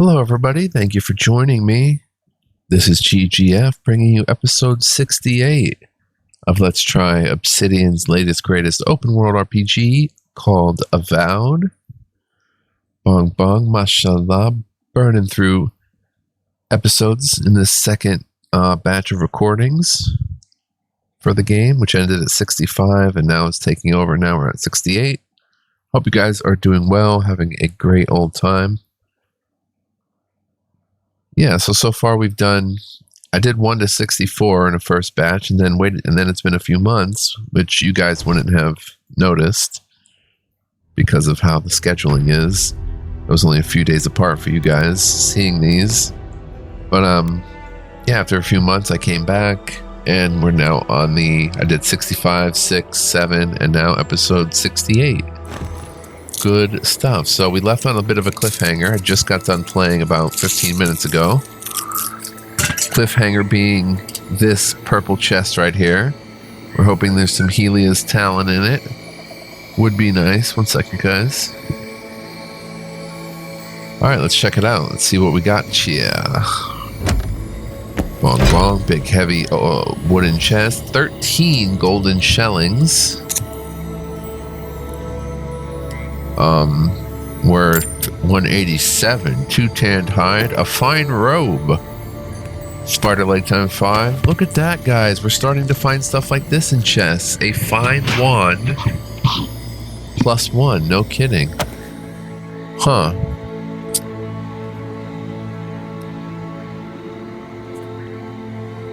Hello, everybody. Thank you for joining me. This is GGF bringing you episode 68 of Let's Try Obsidian's latest, greatest open world RPG called Avowed. Bong bong, mashallah, burning through episodes in this second batch of recordings for the game, which ended at 65 and now it's taking over. Now we're at 68. Hope you guys are doing well, having a great old time. Yeah, so far we've done, I did 1 to 64 in the first batch and then it's been a few months, which you guys wouldn't have noticed because of how the scheduling is. It was only a few days apart for you guys seeing these. But yeah, after a few months I came back and we're now on I did 65, 6, 7, and now episode 68. Good stuff. So we left on a bit of a cliffhanger. I just got done playing about 15 minutes ago. Cliffhanger being this purple chest right here. We're hoping there's some Helia's talent in it. Would be nice. One second, guys. Alright, let's check it out. Let's see what we got here. Bong bong. Big heavy wooden chest. 13 golden shellings. Worth 187, 2 tanned hide, a fine robe, spider leg times 5. Look at that, guys. We're starting to find stuff like this in chests. A fine wand +1. No kidding. Huh.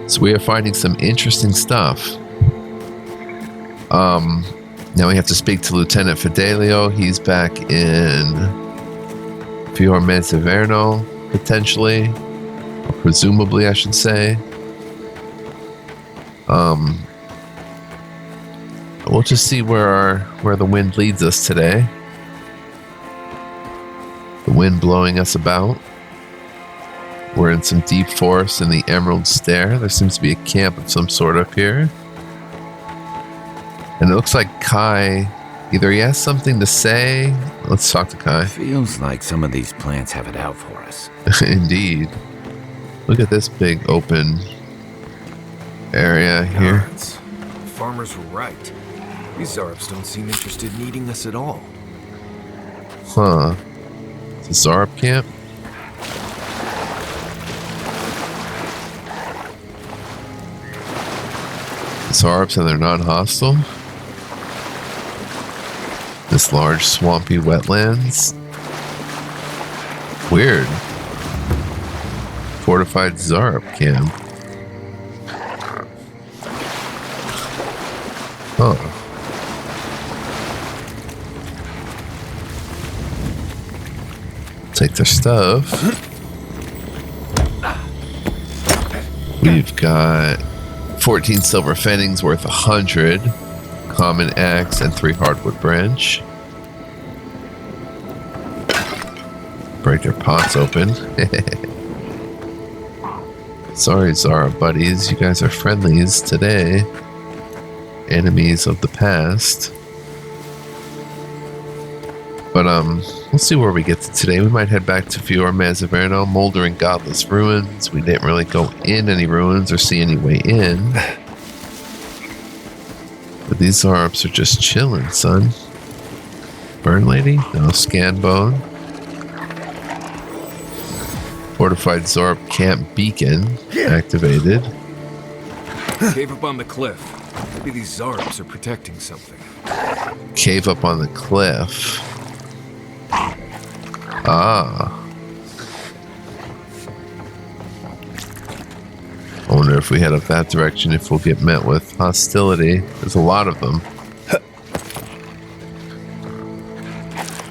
So we are finding some interesting stuff. Now we have to speak to Lieutenant Fidelio. He's back in Fiorme Severno, potentially. Or presumably, I should say. We'll just see where the wind leads us today. The wind blowing us about. We're in some deep forest in the Emerald Stair. There seems to be a camp of some sort up here. And it looks like Kai, either he has something to say. Let's talk to Kai. Feels like some of these plants have it out for us. Indeed. Look at this big open area here. Guards. Farmers were right. These Zarps don't seem interested in eating us at all. Huh. It's a Zarp camp? Zarps and they're non-hostile? This large swampy wetlands. Weird. Fortified Zarp camp. Oh. Take their stuff. We've got 14 silver fennings worth 100. Common axe and 3 hardwood branch. Break their pots open. Sorry, Zara buddies, you guys are friendlies today. Enemies of the past. But we'll see where we get to today. We might head back to Fiorme Severno, Moldering Godless Ruins. We didn't really go in any ruins or see any way in. But these Zarps are just chilling, son. Burn lady? No. Scan bone. Fortified Zarp camp beacon activated. Cave up on the cliff. Maybe these Zarps are protecting something. Cave up on the cliff. Ah. I wonder if we head up that direction, if we'll get met with hostility. There's a lot of them.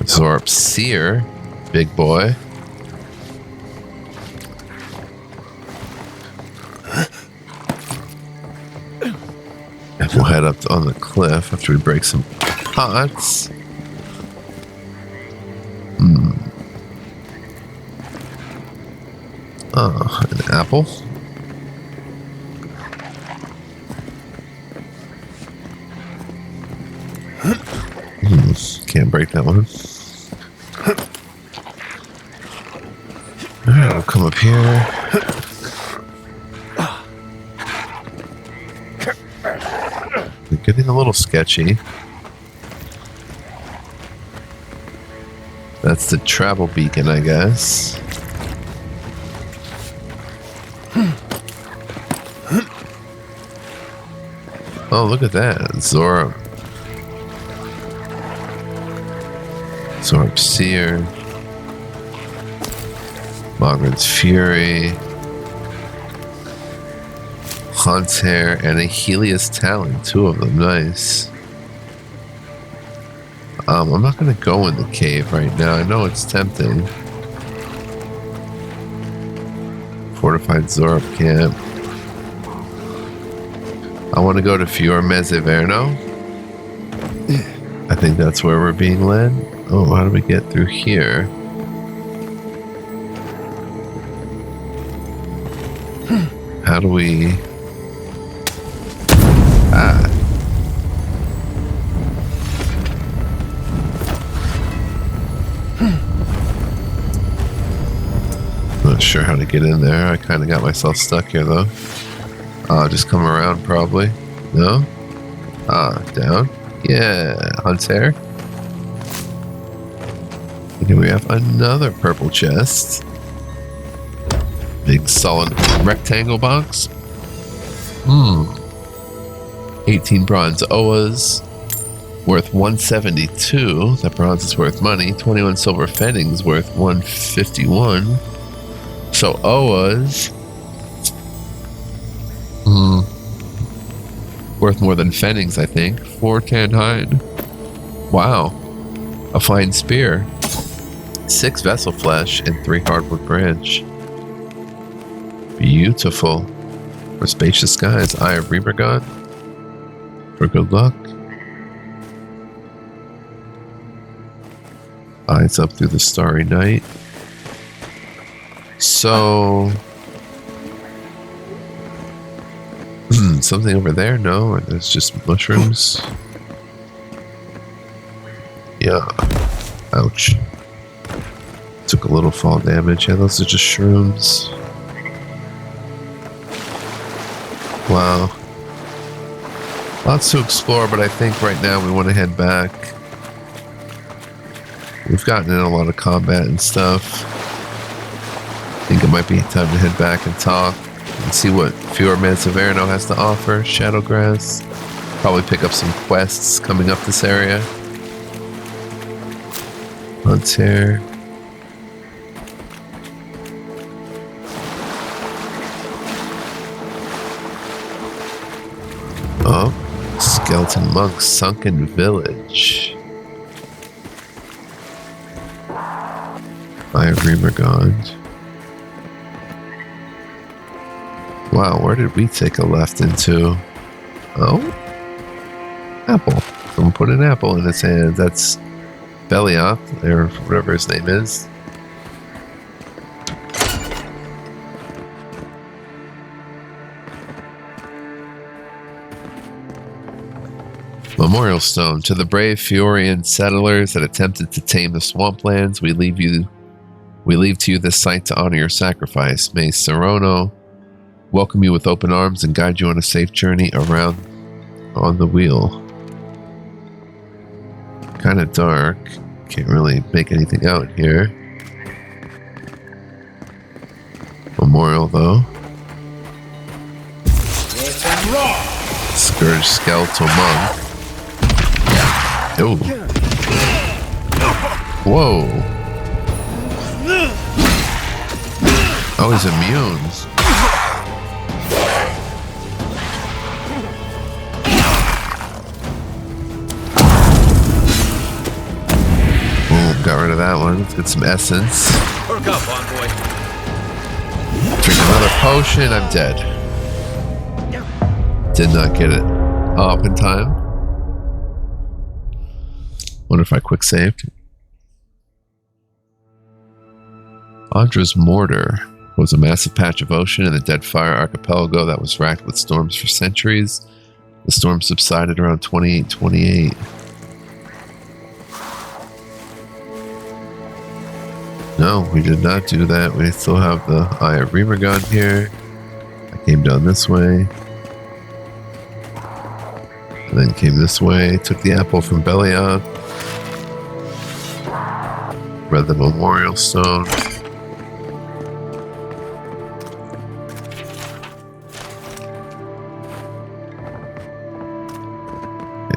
Zarp Seer, big boy. And we'll head up on the cliff after we break some pots. Oh, an apple. Can't break that one. come up here. They're getting a little sketchy. That's the travel beacon, I guess. Oh, look at that. Zorb. Zorb Seer. Mogren's Fury. Hunt's Hair and a Helios Talon. 2 of them. Nice. I'm not going to go in the cave right now. I know it's tempting. Fortified Zorb Camp. I want to go to Fior Mezzeverno. I think that's where we're being led. Oh, how do we get through here? How do we... Ah. Not sure how to get in there. I kind of got myself stuck here, though. Just come around, probably. No? Down. Yeah, Hunt's Hair. And here we have another purple chest. Big solid rectangle box. 18 bronze OAs. Worth 172. That bronze is worth money. 21 silver fennings worth 151. So OAs. Worth more than fennings, I think. 4 tan hide. Wow. A fine spear. 6 vessel flesh and 3 hardwood branch. Beautiful. For spacious skies. Eye of Remergon. For good luck. Eyes up through the starry night. So... something over there? No, or there's just mushrooms. Yeah. Ouch. Took a little fall damage. Yeah, those are just shrooms. Wow. Lots to explore, but I think right now we want to head back. We've gotten in a lot of combat and stuff. I think it might be time to head back and talk. And see what Fior Mezzeverno has to offer. Shadowgrass. Probably pick up some quests coming up this area. Hunt's Hair. Oh, Skeleton Monk's Sunken Village. Eye of Remergon. Wow, where did we take a left into? Oh? Apple. Someone put an apple in his hand. That's Belioth, or whatever his name is. Memorial Stone. To the brave Fiorian settlers that attempted to tame the swamplands, we leave to you this site to honor your sacrifice. May Serono welcome you with open arms and guide you on a safe journey around on the wheel. Kind of dark. Can't really make anything out here. Memorial, though. Scourge Skeletal Monk. Oh. Whoa. Oh, he's immune. Got rid of that one. Let's get some essence. Perk up, envoy. Drink another potion. I'm dead. Did not get it up in time. Wonder if I quick saved. Andra's Mortar was a massive patch of ocean in the Deadfire Archipelago that was racked with storms for centuries. The storm subsided around 2828. No, we did not do that. We still have the Eye of Remergon here. I came down this way. And then came this way. Took the apple from Belial. Read the Memorial Stone.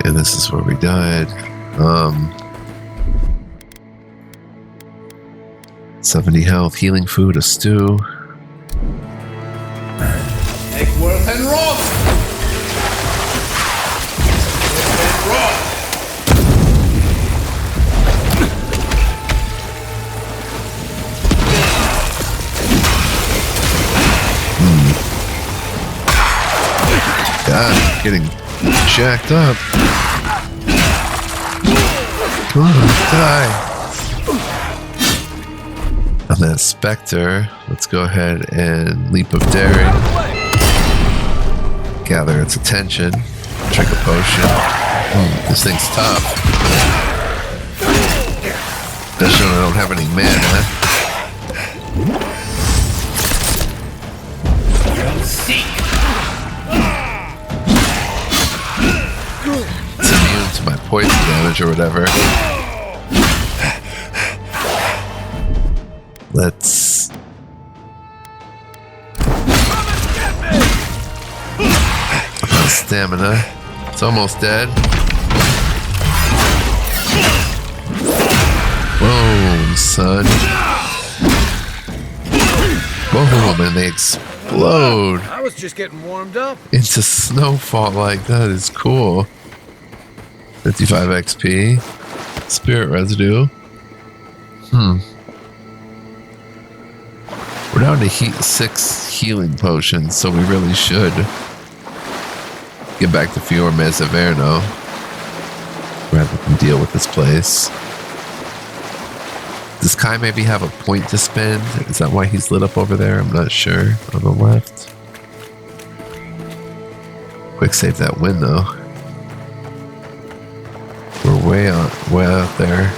And this is where we died. 70 health, healing food, a stew. Eggworth and Rob! God, I'm getting jacked up. Come on, die. On that Spectre, let's go ahead and Leap of Daring. Gather its attention. Drink a potion. This thing's tough. Especially when I don't have any mana. It's immune to my poison damage or whatever. Let's... Stamina. It's almost dead. Boom, son. Boom, and they explode. I was just getting warmed up. Into snowfall like that is cool. 55 XP. Spirit residue. We're down to 6 healing potions, so we really should get back to Fior Mezzaverno rather than deal with this place. Does Kai maybe have a point to spend? Is that why he's lit up over there? I'm not sure. On the left. Quick save that win though. We're way out there.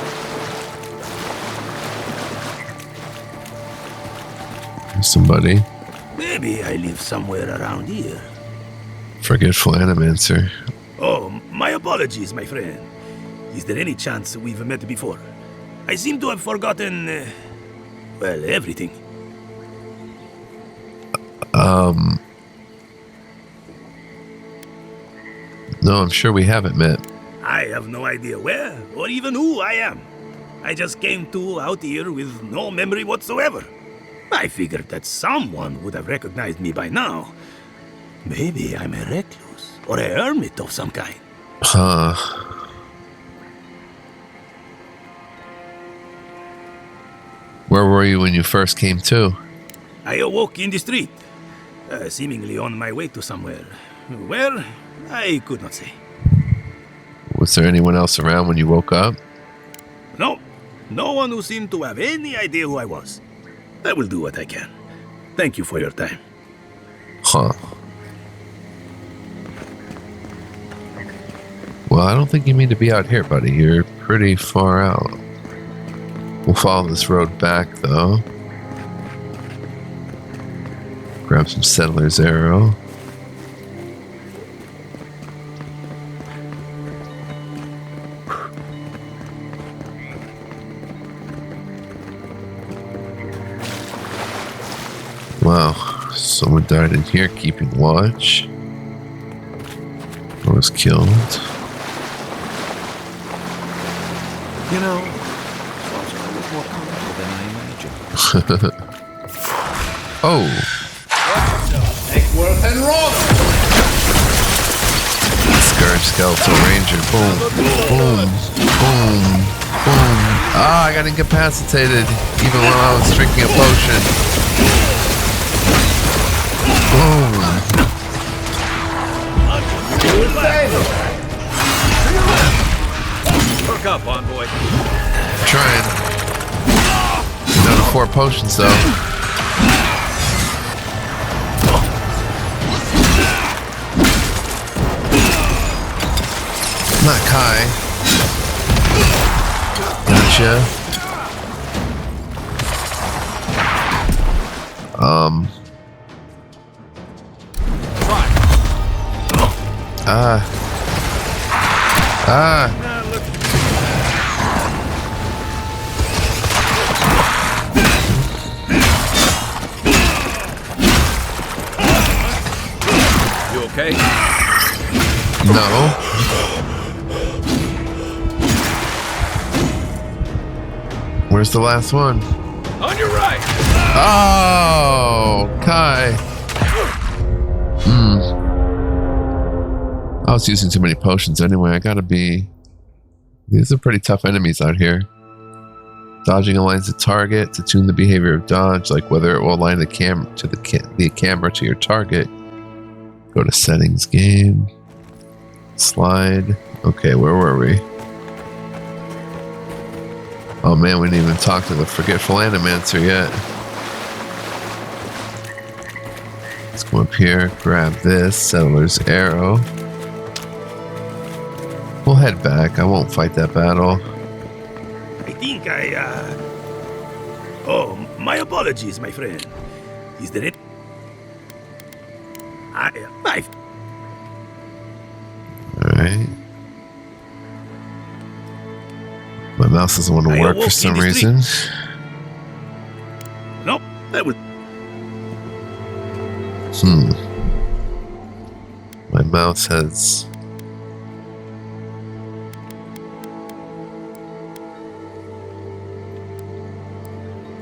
There's somebody. Maybe I live somewhere around here. Forgetful Animancer. Oh, my apologies, my friend. Is there any chance we've met before? I seem to have forgotten, well, everything. No, I'm sure we haven't met. I have no idea where or even who I am. I just came out here with no memory whatsoever. I figured that someone would have recognized me by now. Maybe I'm a recluse or a hermit of some kind. Huh. Where were you when you first came to? I awoke in the street, seemingly on my way to somewhere. Where? I could not say. Was there anyone else around when you woke up? No, no one who seemed to have any idea who I was. I will do what I can. Thank you for your time. Huh. Well, I don't think you mean to be out here, buddy. You're pretty far out. We'll follow this road back, though. Grab some Settler's Arrow. Wow, someone died in here keeping watch. Or was killed. You know, thoughts are always more powerful than I imagined. Oh! Eggworth and Rob! Scourge Skeletal Ranger. Boom, boom, boom, boom. Ah, I got incapacitated even while I was drinking a potion. Boom. Perk up, envoy. Trying. Down to 4 potions though. Not Kai. Gotcha. Um. You okay? No. Where's the last one? On your right! Oh, Kai. I was using too many potions anyway. I gotta be... These are pretty tough enemies out here. Dodging aligns the target to tune the behavior of dodge, like whether it will align the camera to the camera to your target. Go to settings, game. Slide. Okay, where were we? Oh man, we didn't even talk to the forgetful animancer yet. Let's go up here, grab this, Settler's Arrow. We'll head back. I won't fight that battle. I think Oh, my apologies, my friend. Is there it? Alright. My mouse doesn't want to work for some reason. No, that was... My mouse has...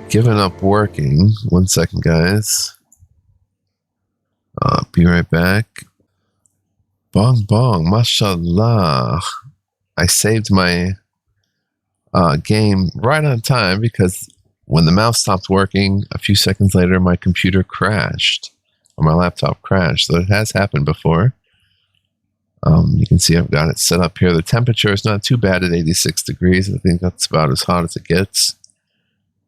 given up working. 1 second, guys. Be right back. Bong bong, mashallah. I saved my game right on time because when the mouse stopped working, a few seconds later, my computer crashed. Or my laptop crashed. So it has happened before. You can see I've got it set up here. The temperature is not too bad at 86 degrees. I think that's about as hot as it gets.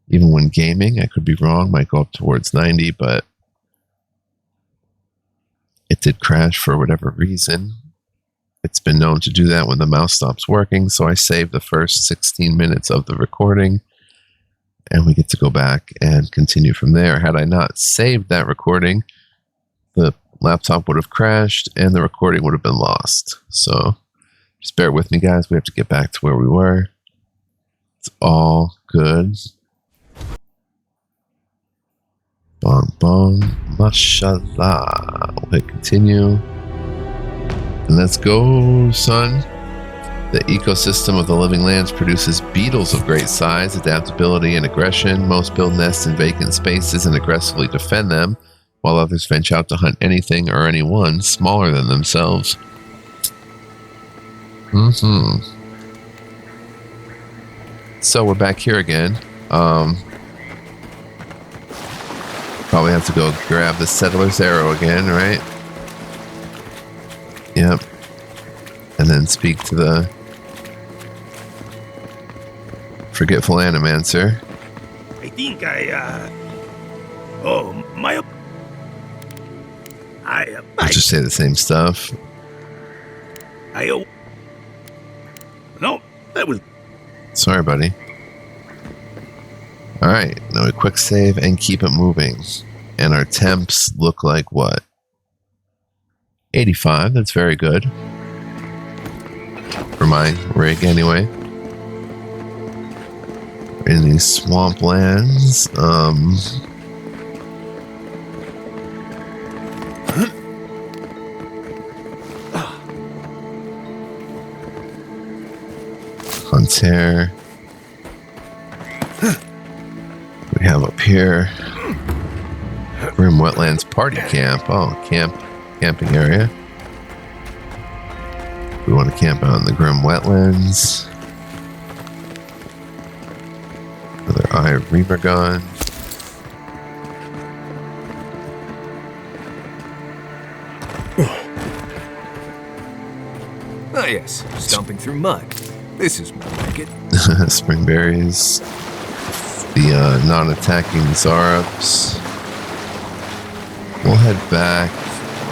Even when gaming, I could be wrong, might go up towards 90, but it did crash for whatever reason. It's been known to do that when the mouse stops working, so I saved the first 16 minutes of the recording, and we get to go back and continue from there. Had I not saved that recording, the laptop would have crashed, and the recording would have been lost. So just bear with me, guys. We have to get back to where we were. It's all good. Bong bong, mashallah. We'll hit continue. And let's go, son. The ecosystem of the living lands produces beetles of great size, adaptability, and aggression. Most build nests in vacant spaces and aggressively defend them, while others venture out to hunt anything or anyone smaller than themselves. So we're back here again. Probably have to go grab the Settler's Arrow again, right? Yep. And then speak to the forgetful animancer. I think Oh, my... I'll just say the same stuff. No, that was... Sorry, buddy. Alright, now we quick save and keep it moving. And our temps look like what? 85, that's very good. For my rig, anyway. We're in these swamplands. Stair. We have up here Grim Wetlands Party Camp. Oh, camping area. We want to camp out in the Grim Wetlands. Another Eye of Reaper gun. Ah, yes, stomping through mud. This is more like it. Spring berries. The non-attacking Zarups. We'll head back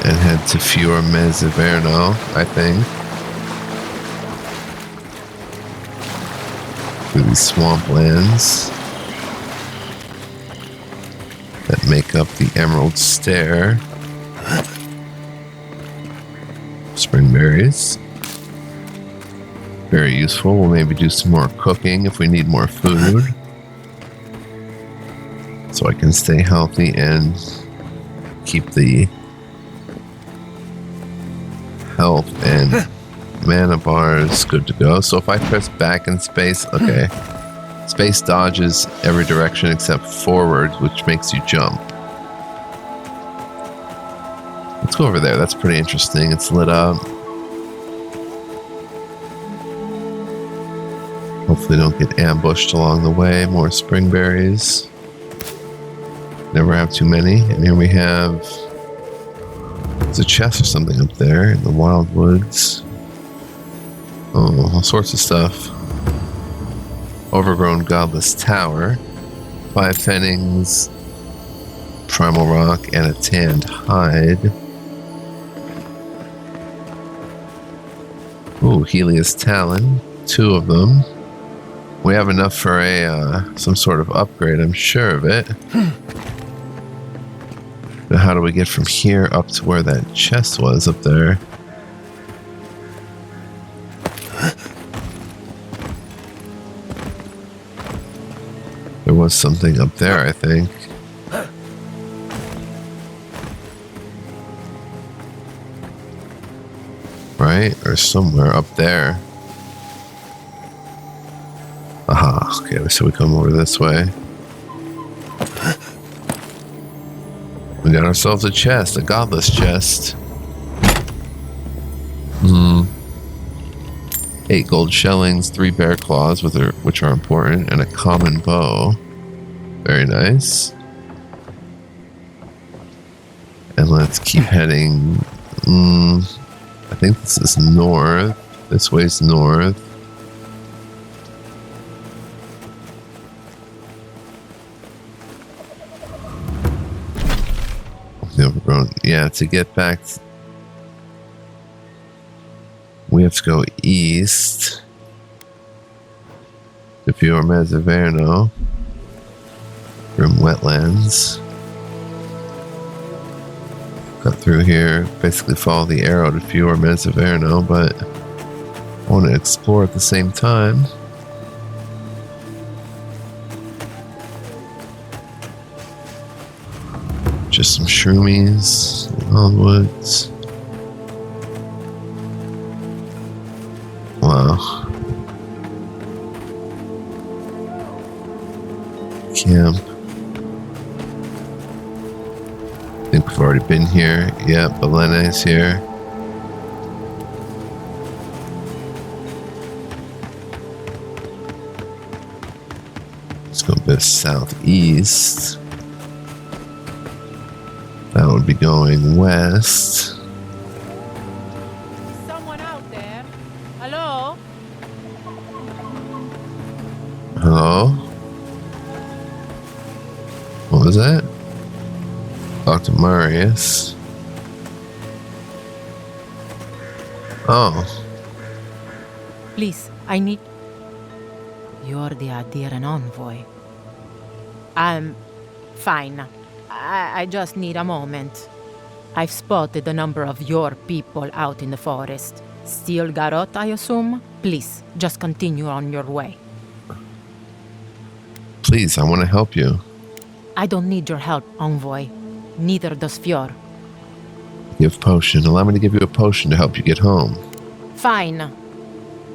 and head to Fior Mezzaverno, I think. Through these swamplands that make pick up the emerald stair. Spring berries. Very useful. We'll maybe do some more cooking if we need more food. So I can stay healthy and keep the health and mana bars good to go. So if I press back in space, okay. Space dodges every direction except forward, which makes you jump. Let's go over there. That's pretty interesting. It's lit up. Hopefully don't get ambushed along the way. More spring berries. Never have too many. And here we have... There's a chest or something up there in the wild woods. Oh, all sorts of stuff. Overgrown Godless Tower. 5 fennings. Primal rock and a tanned hide. Ooh, Helios Talon. 2 of them. We have enough for a some sort of upgrade, I'm sure of it. Now how do we get from here up to where that chest was up there? There was something up there, I think. Right? Or somewhere up there. Aha, okay, so we come over this way. We got ourselves a chest, a godless chest. 8 gold shellings, 3 bear claws, which are important, and a common bow. Very nice. And let's keep heading. I think this is north. This way's north. Overgrown. Yeah, to get back, we have to go east to Fior Mezzaverno from wetlands. Cut through here, basically follow the arrow to Fior Mezzaverno, but I want to explore at the same time. Just some shroomies, wildwoods. Wow. Camp. I think we've already been here. Yeah, Belene's here. Let's go a bit southeast. That would be going west. Someone out there? Hello? Hello? What was that? Dr. Marius. Oh. Please, I need... You're the Adiran envoy. I'm fine. I just need a moment. I've spotted a number of your people out in the forest. Still Garot, I assume? Please, just continue on your way. Please, I want to help you. I don't need your help, envoy. Neither does Fior. Give potion. Allow me to give you a potion to help you get home. Fine.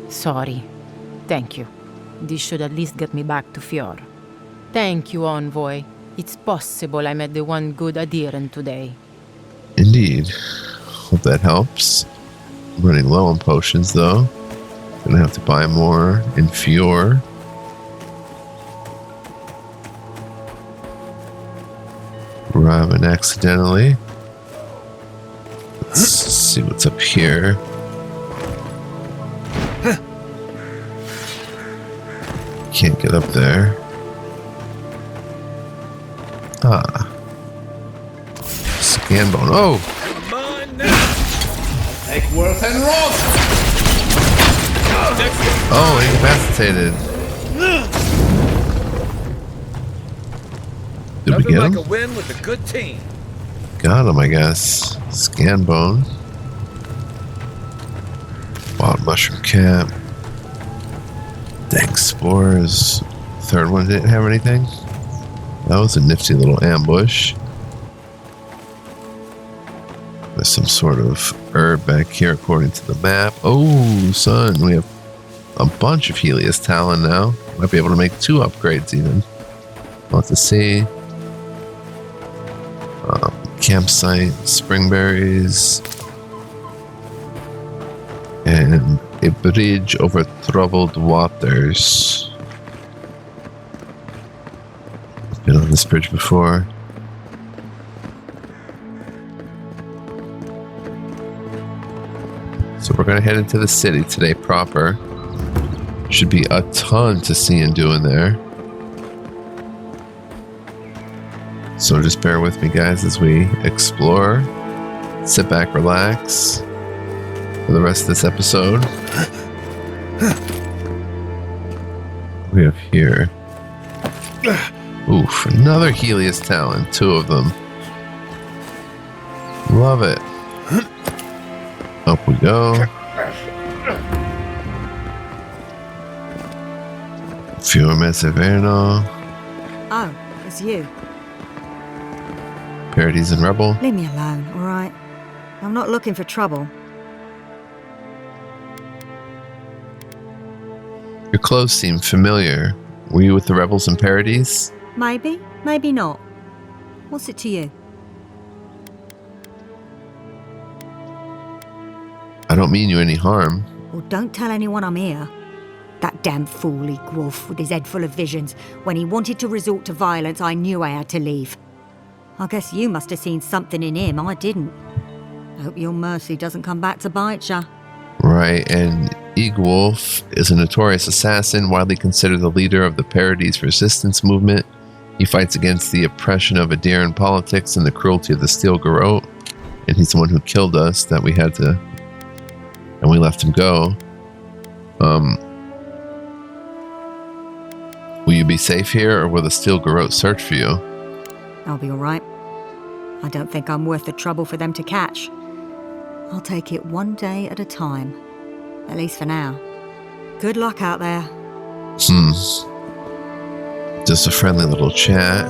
Sorry. Thank you. This should at least get me back to Fior. Thank you, envoy. It's possible I met the one good adherent today. Indeed. Hope that helps. I'm running low on potions, though. Gonna have to buy more in Fior. Arriving accidentally. Let's see what's up here. Can't get up there. Ah. Scan bone. Oh! Come on now! Take worth and rot! Oh, incapacitated. Did Did we Nothing get like him? a win with a good team. Got him, I guess. Scan bone. Wild mushroom cap. Dank spores. Third one didn't have anything. That was a nifty little ambush. There's some sort of herb back here according to the map. Oh, son, we have a bunch of Helios Talon now. Might be able to make 2 upgrades even. We'll have to see. Campsite, springberries, and a bridge over troubled waters. Been on this bridge before. So we're going to head into the city today proper. Should be a ton to see and do in there. So just bear with me, guys, as we explore. Sit back, relax for the rest of this episode. We have here. Oof, another Helios Talon. 2 of them. Love it. Up we go. Fiume Severno. Oh, it's you. Parodies and Rebel. Leave me alone, all right? I'm not looking for trouble. Your clothes seem familiar. Were you with the Rebels and Parodies? Maybe, maybe not. What's it to you? I don't mean you any harm. Well, don't tell anyone I'm here. That damn fool Wolf with his head full of visions. When he wanted to resort to violence, I knew I had to leave. I guess you must have seen something in him I didn't. I hope your mercy doesn't come back to bite ya. Right, and Wolf is a notorious assassin, widely considered the leader of the Parodies resistance movement. He fights against the oppression of Adiran politics and the cruelty of the Steel Garrote. And he's the one who killed us that we had to... And we left him go. Will you be safe here, or will the Steel Garrote search for you? I'll be all right. I don't think I'm worth the trouble for them to catch. I'll take it one day at a time. At least for now. Good luck out there. Just a friendly little chat.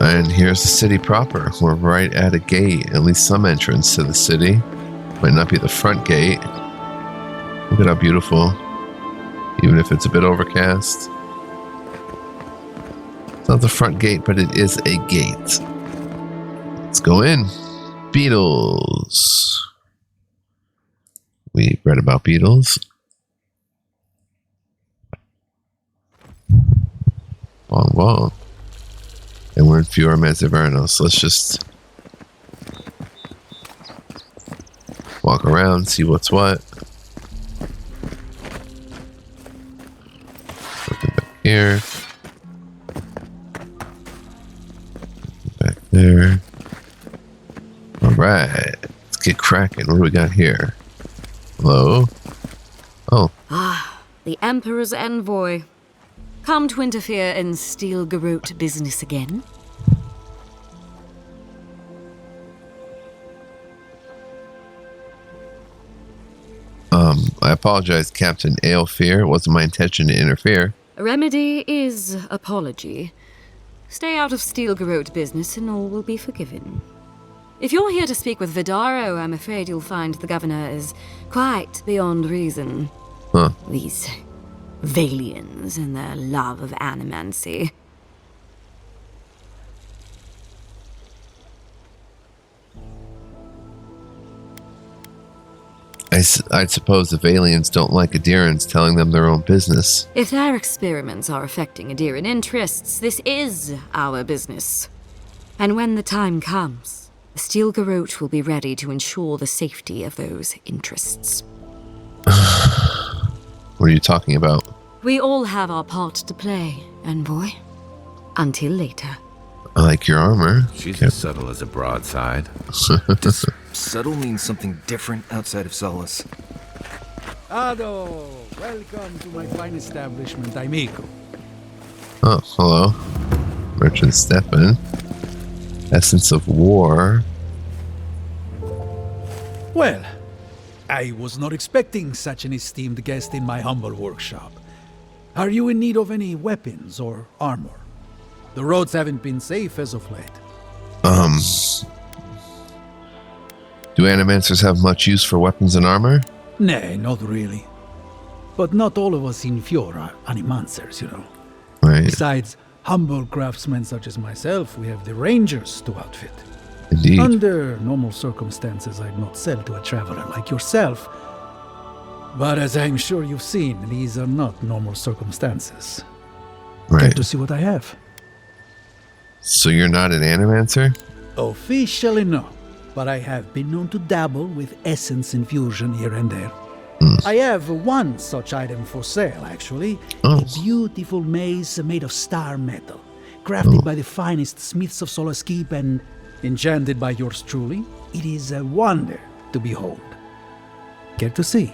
And here's the city proper. We're right at a gate, at least some entrance to the city. Might not be the front gate. Look at how beautiful. Even if it's a bit overcast. It's not the front gate, but it is a gate. Let's go in. Beetles. We read about beetles. Wow. And we're in Fiume Severno, so let's just walk around, see what's what. Looking back here. Back there. Alright, let's get cracking. What do we got here? Hello? Oh, The Emperor's envoy. Come to interfere in Steel Garrote business again? I apologize, Captain Aelfir. It wasn't my intention to interfere. A remedy is apology. Stay out of Steel Garrote business and all will be forgiven. If you're here to speak with Vidaro, I'm afraid you'll find the governor is quite beyond reason. Huh. These Valians and their love of animancy. I'd suppose the Valians don't like Adirans telling them their own business. If their experiments are affecting Adiran interests, this is our business. And when the time comes, the Steel Garrote will be ready to ensure the safety of those interests. What are you talking about? We all have our part to play, envoy. Until later. I like your armor. She's as subtle as a broadside. Does subtle mean something different outside of Solace? Ado, welcome to my fine establishment, amigo. Oh, hello. Merchant Stefan. Essence of War. Well, I was not expecting such an esteemed guest in my humble workshop. Are you in need of any weapons or armor? The roads haven't been safe as of late. Do animancers have much use for weapons and armor? Nay, not really. But not all of us in Fjord are animancers, you know. Right. Besides humble craftsmen such as myself, we have the rangers to outfit. Indeed. Under normal circumstances, I'd not sell to a traveler like yourself. But as I'm sure you've seen, these are not normal circumstances. Right. Care to see what I have? So you're not an animancer? Officially no, but I have been known to dabble with essence infusion here and there. I have one such item for sale, actually. Oh. A beautiful mace made of star metal, crafted by the finest smiths of Solace Keep and enchanted by yours truly. It is a wonder to behold. Care to see?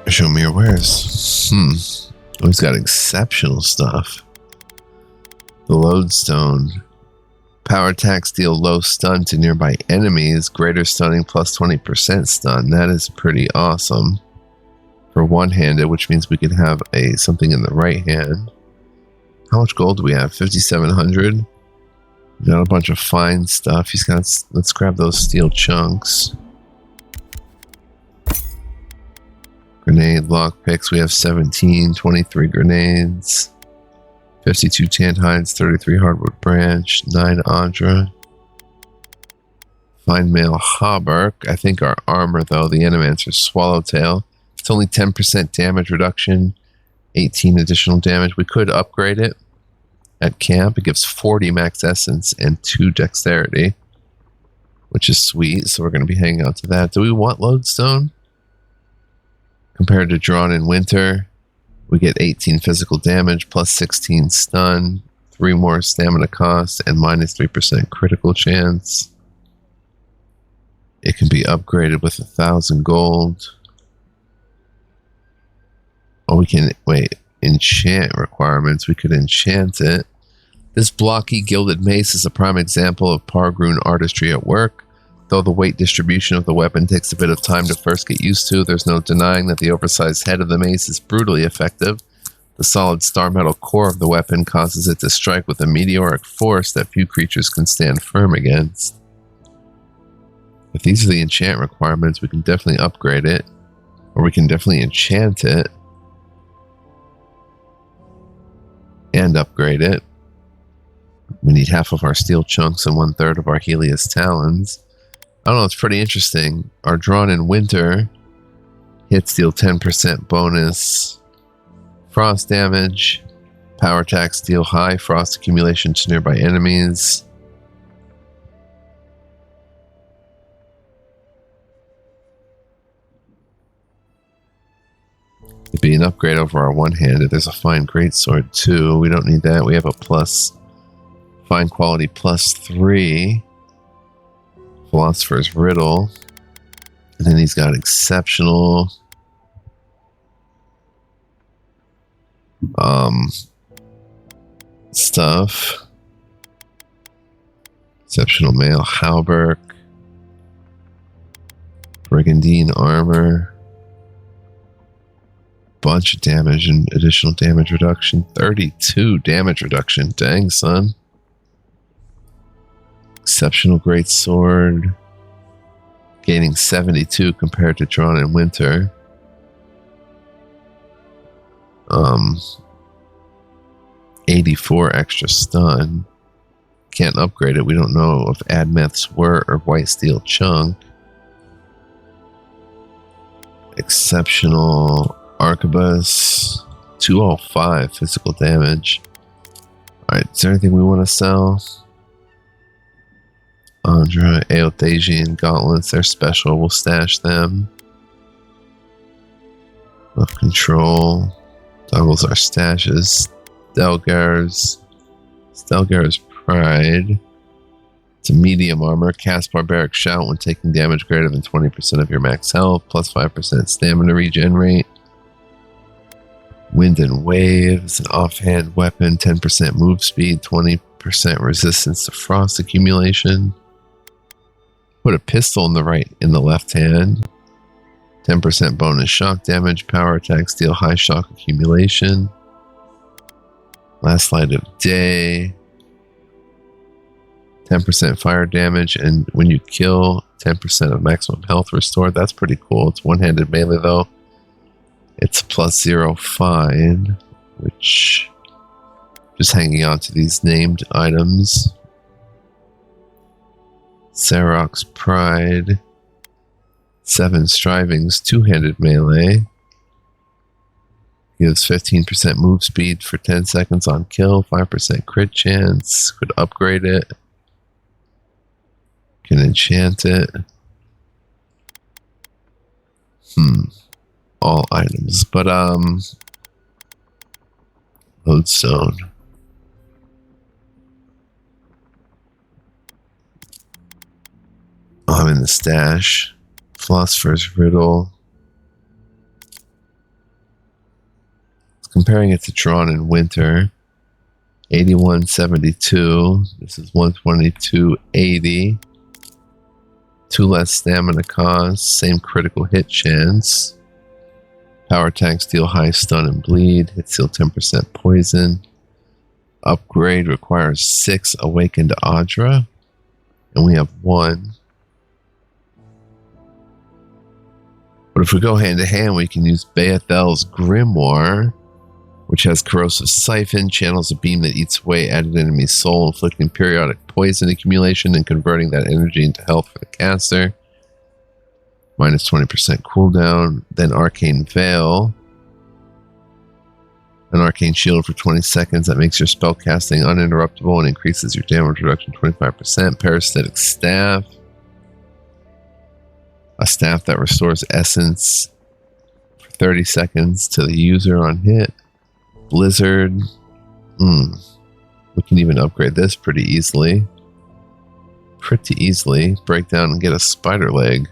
Show me your wares. Oh, he's got exceptional stuff. The Lodestone. Power attacks deal low stun to nearby enemies. Greater stunning plus 20% stun. That is pretty awesome. For one-handed, which means we could have something in the right hand. How much gold do we have? 5,700. We got a bunch of fine stuff. He's got. Let's grab those steel chunks. Grenade lockpicks. We have 17, 23 grenades, 52 tanned hides, 33 hardwood branch, 9 Andra. Fine mail hauberk. I think our armor, though, the Animancer's Swallowtail. It's only 10% damage reduction, 18 additional damage. We could upgrade it at camp. It gives 40 max essence and 2 dexterity, which is sweet. So we're going to be hanging out to that. Do we want Lodestone? Compared to Drawn in Winter, we get 18 physical damage plus 16 stun, 3 more stamina cost, and minus 3% critical chance. It can be upgraded with 1,000 gold. Oh, we can, wait, enchant requirements. We could enchant it. This blocky gilded mace is a prime example of Pargroon artistry at work. Though the weight distribution of the weapon takes a bit of time to first get used to, there's no denying that the oversized head of the mace is brutally effective. The solid star metal core of the weapon causes it to strike with a meteoric force that few creatures can stand firm against. If these are the enchant requirements, we can definitely upgrade it. Or we can definitely enchant it. And upgrade it. We need half of our steel chunks and 1/3 of our Helios talons. I don't know, it's pretty interesting. Our Drawn in Winter hits deal 10% bonus frost damage. Power attacks deal high frost accumulation to nearby enemies. It'd be an upgrade over our one-handed. There's a fine greatsword too. We don't need that. We have a plus fine quality +3. Philosopher's Riddle. And then he's got exceptional stuff. Exceptional mail hauberk. Brigandine armor. Bunch of damage and additional damage reduction. 32 damage reduction. Dang, son. Exceptional great sword. Gaining 72 compared to Drawn in Winter. 84 extra stun. Can't upgrade it. We don't know if Admeth's were or White Steel Chunk. Exceptional Arquebus. 205 physical damage. Alright, is there anything we want to sell? Andra, Aothasian gauntlets, they're special. We'll stash them. Of control. Toggles our stashes. Stelgar's Pride. It's a medium armor. Cast Barbaric Shout when taking damage greater than 20% of your max health. Plus 5% stamina regen rate. Wind and waves, an offhand weapon, 10% move speed, 20% resistance to frost accumulation. Put a pistol in the left hand. 10% bonus shock damage, power attack, deal high shock accumulation. Last light of day. 10% fire damage, and when you kill, 10% of maximum health restored. That's pretty cool. It's one-handed melee though. It's +0 fine, which just hanging on to these named items. Sarok's Pride. 7 Strivings, two-handed melee. Gives 15% move speed for 10 seconds on kill, 5% crit chance. Could upgrade it. Can enchant it. All items. But, lodestone. I'm in the stash. Philosopher's Riddle. Comparing it to Drawn in Winter. 8172. This is 122.80. 2 less stamina cost. Same critical hit chance. Power attack, deal high stun and bleed. Hit steal 10% poison. Upgrade requires 6 Awakened Audra. And we have 1. But if we go hand to hand, we can use Beathel's Grimoire, which has Corrosive Siphon, channels a beam that eats away at an enemy's soul, inflicting periodic poison accumulation and converting that energy into health for the caster. Minus 20% cooldown. Then Arcane Veil. An Arcane Shield for 20 seconds that makes your spell casting uninterruptible and increases your damage reduction 25%. Parasitic Staff. A staff that restores essence for 30 seconds to the user on hit. Blizzard. We can even upgrade this pretty easily. Break down and get a spider leg.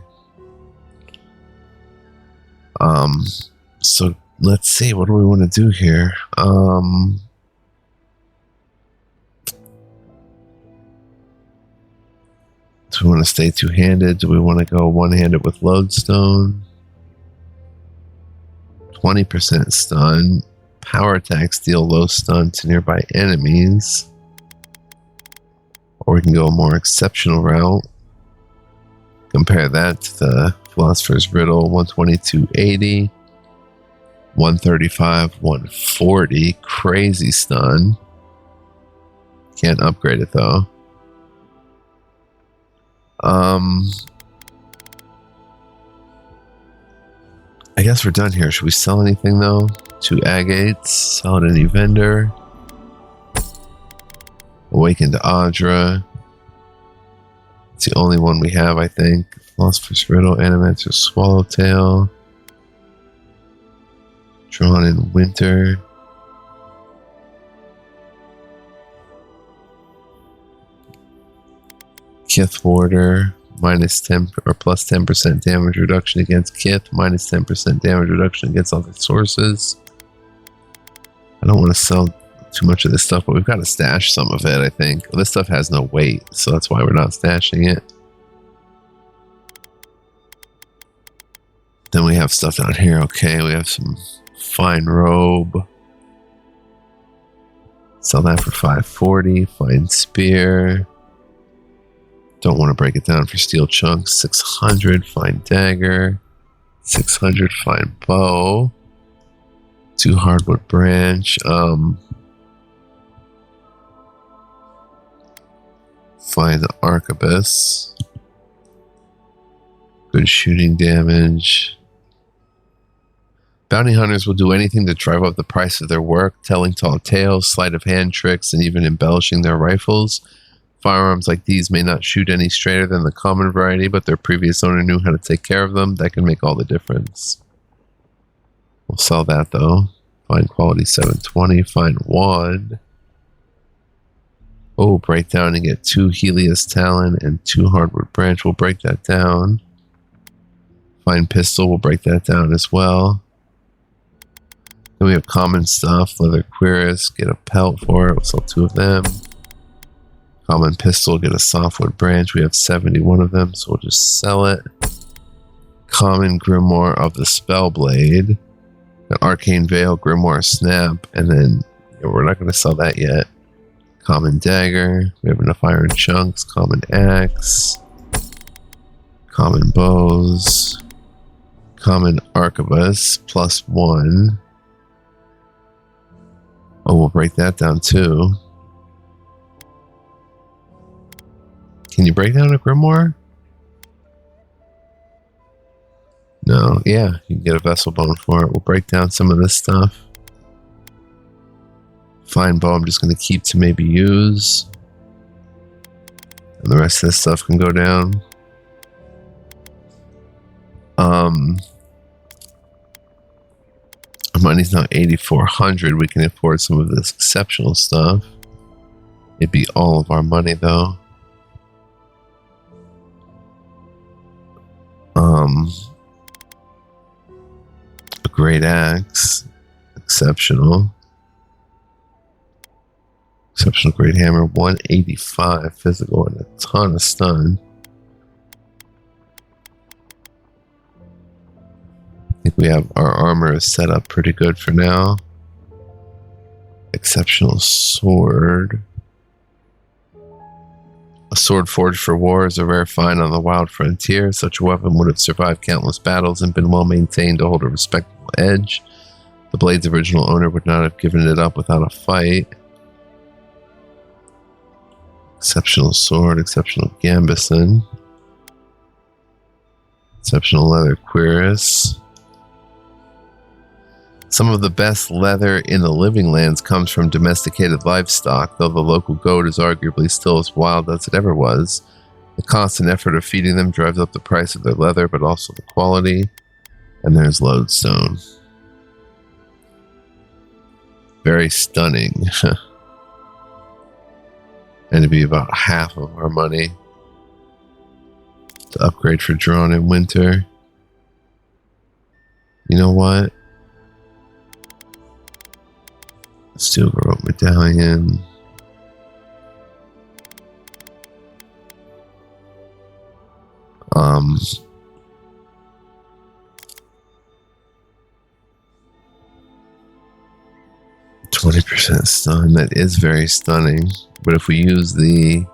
So let's see. What do we want to do here? Do we want to stay two-handed? Do we want to go one-handed with Lodestone? 20% stun. Power attacks deal low stun to nearby enemies. Or we can go a more exceptional route. Compare that to the Philosopher's Riddle. 122.80. 135. 140. Crazy stun. Can't upgrade it though. I guess we're done here. Should we sell anything though? 2 agates. Sell at any vendor. Awakened Audra. It's the only one we have, I think. Philosopher's Riddle, Animator Swallowtail. Drawn in Winter. Kith Warder, minus 10 or plus 10% damage reduction against Kith, minus 10% damage reduction against other sources. I don't want to sell too much of this stuff, but we've got to stash some of it, I think. This stuff has no weight, so that's why we're not stashing it. Then we have stuff down here. Okay, we have some fine robe. Sell that for 540. Fine spear. Don't want to break it down for steel chunks. 600. Fine dagger. 600. Fine bow. 2 hardwood branch. Fine arquebus. Good shooting damage. Bounty hunters will do anything to drive up the price of their work, telling tall tales, sleight of hand tricks, and even embellishing their rifles. Firearms like these may not shoot any straighter than the common variety, but their previous owner knew how to take care of them. That can make all the difference. We'll sell that though. Fine quality 720. Fine wand. Oh, break down and get 2 Helios Talon and 2 hardwood branch. We'll break that down. Fine pistol. We'll break that down as well. Then we have common stuff, leather cuirass, get a pelt for it. We'll sell 2 of them. Common pistol, get a softwood branch. We have 71 of them, so we'll just sell it. Common grimoire of the Spellblade. An arcane veil, grimoire snap, and then we're not going to sell that yet. Common dagger. We have enough iron chunks. Common axe. Common bows. Common arquebus, +1. Oh, we'll break that down too. Can you break down a grimoire? No, yeah, you can get a vessel bone for it. We'll break down some of this stuff. Fine bow, I'm just going to keep to maybe use. And the rest of this stuff can go down. Our money's now 8,400. We can afford some of this exceptional stuff. It'd be all of our money though. A great axe, exceptional. Exceptional great hammer, 185 physical and a ton of stun. I think we have our armor is set up pretty good for now. Exceptional sword. A sword forged for war is a rare find on the wild frontier. Such a weapon would have survived countless battles and been well maintained to hold a respectable edge. The blade's original owner would not have given it up without a fight. Exceptional sword, exceptional gambeson. Exceptional leather cuirass. Some of the best leather in the living lands comes from domesticated livestock, though the local goat is arguably still as wild as it ever was. The constant effort of feeding them drives up the price of their leather, but also the quality. And there's lodestone. Very stunning. And to be about half of our money to upgrade for drawn in winter. You know what? Steel rope medallion. Um, 20% stun. That is very stunning. But if we use the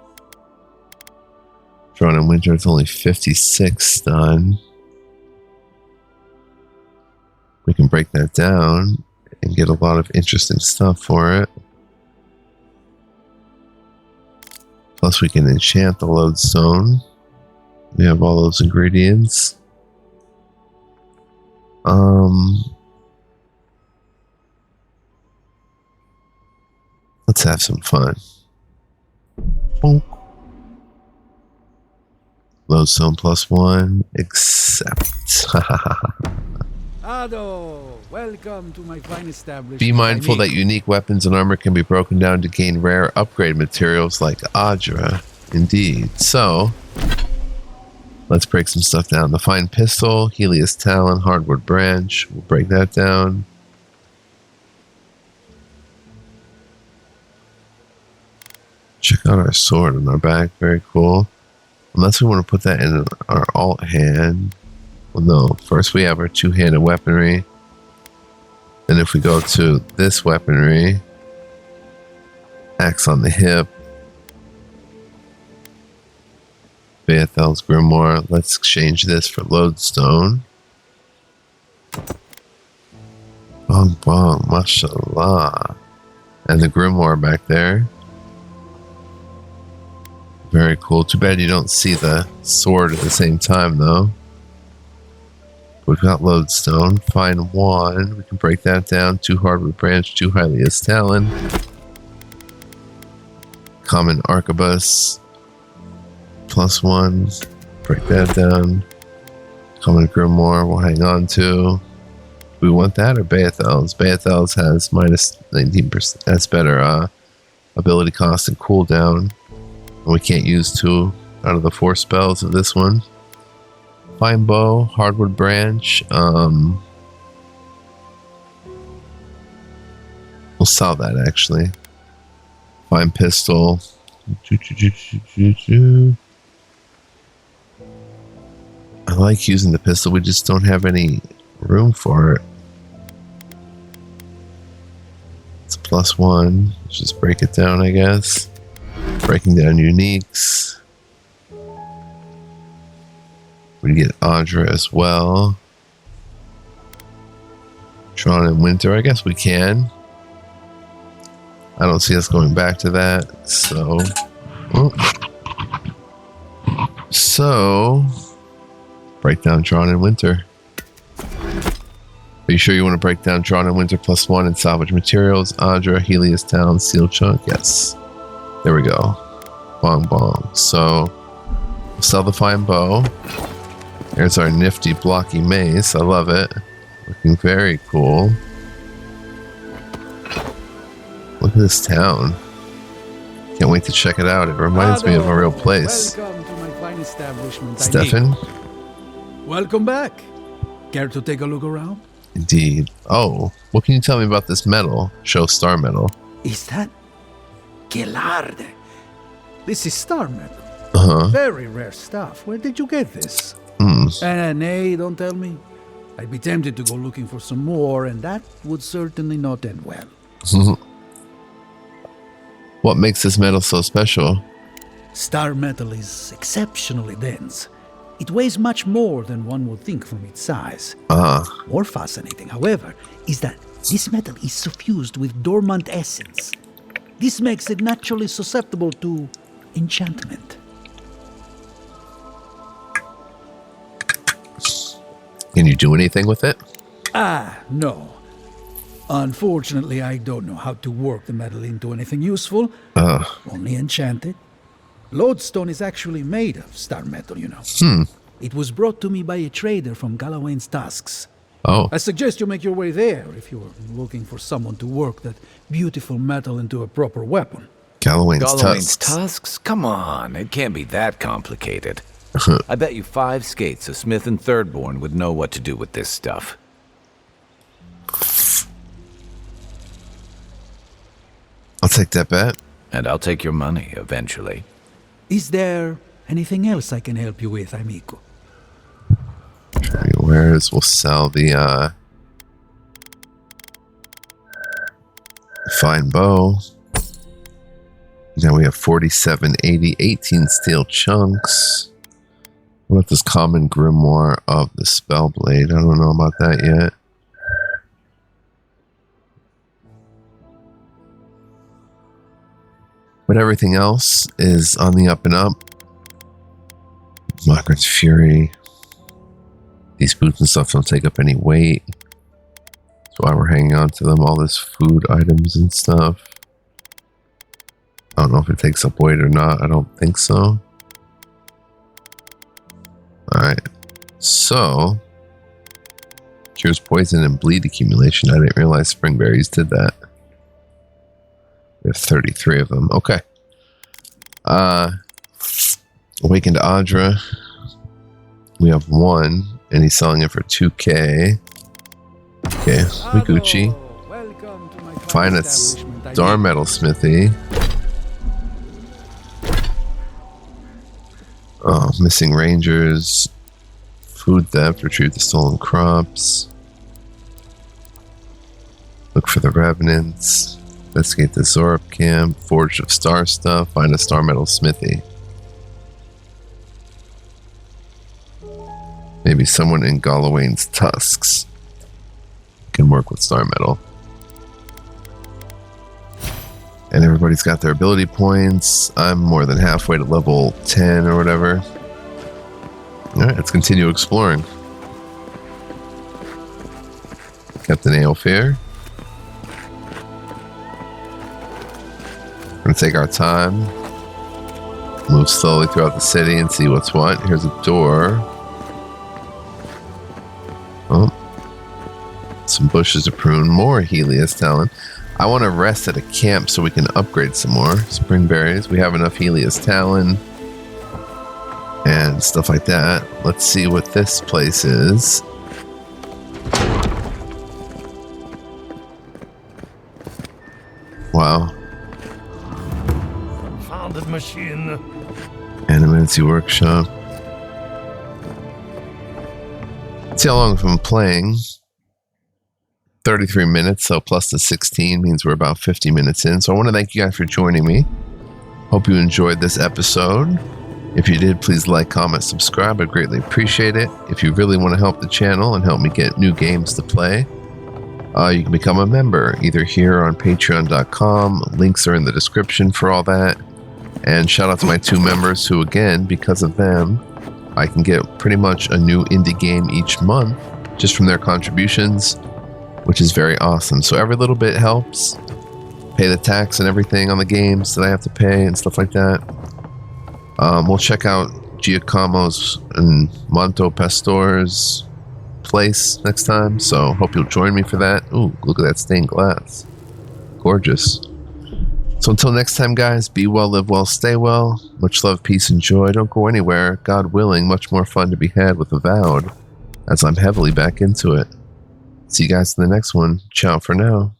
drawn in winter, it's only 56 stun. We can break that down and get a lot of interesting stuff for it. Plus we can enchant the lodestone. We have all those ingredients. Let's have some fun. Bonk. Lodestone +1, accept. Ado, welcome to my fine establishment. Be mindful that unique weapons and armor can be broken down to gain rare upgrade materials like Adra. Indeed. So, let's break some stuff down. The fine pistol, Helios Talon, hardwood branch. We'll break that down. Check out our sword on our back. Very cool. Unless we want to put that in our alt hand. Well, no. First we have our two-handed weaponry. Then if we go to this weaponry, axe on the hip, Beathel's grimoire. Let's exchange this for lodestone. Bong bong, mashallah. And the grimoire back there. Very cool. Too bad you don't see the sword at the same time, though. We've got lodestone. Find one. We can break that down. 2 hardwood branch, 2 Helios Talon. Common arquebus. +1. Break that down. Common grimoire we'll hang on to. We want that or Beathel's? Beathel's has -19%. That's better ability cost and cooldown. And we can't use 2 out of the 4 spells of this one. Fine bow, hardwood branch. We'll sell that actually. Fine pistol. I like using the pistol. We just don't have any room for it. It's a +1. Let's just break it down, I guess. Breaking down uniques. We get Audra as well. Tron and Winter. I guess we can. I don't see us going back to that. So break down Tron and Winter. Are you sure you want to break down Tron and Winter +1 and salvage materials? Audra, Helios Town, Steel Chunk. Yes. There we go. Bong bong. So we'll sell the fine bow. Here's our nifty blocky mace. I love it. Looking very cool. Look at this town. Can't wait to check it out. It reminds me of a real place. Welcome to my fine establishment. Stefan? Welcome back. Care to take a look around? Indeed. Oh, what can you tell me about this metal? Show star metal. Is that Gelarde? This is star metal. Uh-huh. Very rare stuff. Where did you get this? Nay, don't tell me. I'd be tempted to go looking for some more, and that would certainly not end well. What makes this metal so special? Star metal is exceptionally dense. It weighs much more than one would think from its size. More fascinating, however, is that this metal is suffused with dormant essence. This makes it naturally susceptible to enchantment. Can you do anything with it? No. Unfortunately, I don't know how to work the metal into anything useful. Only enchant it. Lodestone is actually made of star metal, you know. It was brought to me by a trader from Galawain's Tusks. Oh. I suggest you make your way there if you're looking for someone to work that beautiful metal into a proper weapon. Galawain's tusks? Come on, it can't be that complicated. I bet you 5 skates a Smith and Thirdborn would know what to do with this stuff. I'll take that bet. And I'll take your money eventually. Is there anything else I can help you with, amigo? Wares. We'll sell the fine bow. Now we have 47, 80, 18 steel chunks. What about this common grimoire of the Spellblade? I don't know about that yet. But everything else is on the up and up. Margaret's Fury. These boots and stuff don't take up any weight. That's why we're hanging on to them. All this food items and stuff. I don't know if it takes up weight or not. I don't think so. Alright. So. Cures poison and bleed accumulation. I didn't realize springberries did that. We have 33 of them. Okay. Awakened Audra. We have 1, and he's selling it for 2K. Okay, we Gucci. Find a star metal smithy. Oh, missing rangers. Food theft. Retrieve the stolen crops. Look for the revenants. Investigate the Zorp camp, Forge of Star stuff, find a star metal smithy. Maybe someone in Galawain's Tusks can work with star metal. And everybody's got their ability points. I'm more than halfway to level 10 or whatever. Alright, let's continue exploring. Captain Aelfir. We're going to take our time, move slowly throughout the city and see what's what. Here's a door. Oh, some bushes to prune. More Helios talent. I want to rest at a camp so we can upgrade some more. Spring berries. We have enough Helios talent and stuff like that. Let's see what this place is. Wow. Founded machine. Animancy Workshop. See how long I've been playing. 33 minutes, so plus the 16 means we're about 50 minutes in. So I want to thank you guys for joining me. Hope you enjoyed this episode. If you did, please like, comment, subscribe. I greatly appreciate it. If you really want to help the channel and help me get new games to play, you can become a member either here on patreon.com. Links are in the description for all that. And shout out to my 2 members who, again, because of them, I can get pretty much a new indie game each month just from their contributions, which is very awesome. So every little bit helps. Pay the tax and everything on the games that I have to pay and stuff like that. We'll check out Giacomo's and Monto Pastor's place next time, so hope you'll join me for that. Ooh, look at that stained glass. Gorgeous. So until next time, guys, be well, live well, stay well. Much love, peace, and joy. Don't go anywhere. God willing, much more fun to be had with Avowed, as I'm heavily back into it. See you guys in the next one. Ciao for now.